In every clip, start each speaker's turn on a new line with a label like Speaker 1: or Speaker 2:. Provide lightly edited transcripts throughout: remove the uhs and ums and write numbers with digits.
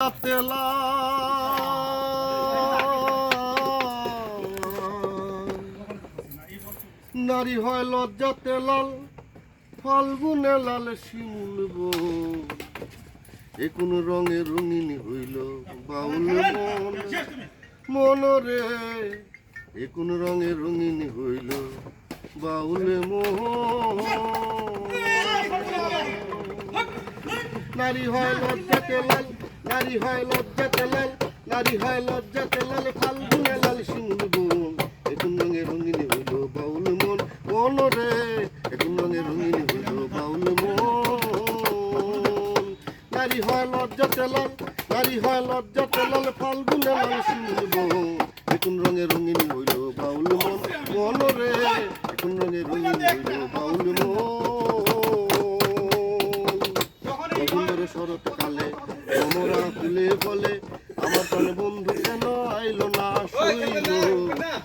Speaker 1: নারী হয় লজ্জাতে লাল, ফাল্গুনে লাল শিমুল এ কোন রঙে রঙিন হইল বাউল মন মনরে, এ কোন রঙে রঙিন হইল বাউল মন। নারী হয় লজ্জাতে লাল, নারী হয় লজ্জাতে লাল, নারী হয় লজ্জাতে লাল, ফাল্গুনে লাল শিমুল বন এ কোন রঙে রঙিন হইল বাউল মন মনরে, এ কোন রঙে রঙিন হইল বাউল মন। নারী হয় লজ্জাতে লাল, নারী হয় লজ্জাতে লাল, ফাল্গুনে লাল শিমুল বন এ কোন রঙে রঙিন হইল বাউল মন মনরে, এ কোন রঙে রঙিন হইল বাউল মন। শরৎকালে কমরা ফুলে বলে আমার প্রাণ বন্ধু কেন আইলো না শুইল,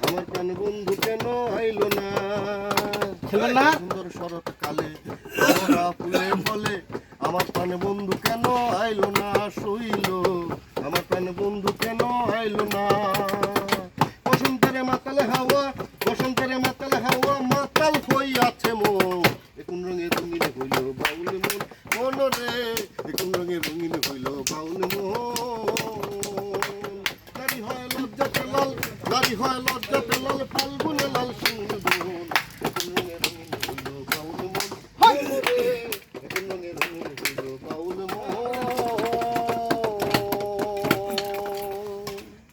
Speaker 1: আমার প্রাণ বন্ধু কেন আইলো না। সুন্দর শরৎকালে কমরা ফুলে বলে আমার প্রাণ বন্ধু কেন আইলো না শুইল, আমার প্রাণ বন্ধু কেন আইলো না। বসন্তের মাতালে হাওয়া, বসন্তের মাতালে হাওয়া মাতাল হইয়াছে মন এ কোন রঙে রঙিন হইল বাউল মন মনরে, এ কোন রঙে রঙিন হইল বাউল মন। নারী হয় লজ্জাতে লাল, নারী হয় লজ্জাতে লাল, ফাল্গুনে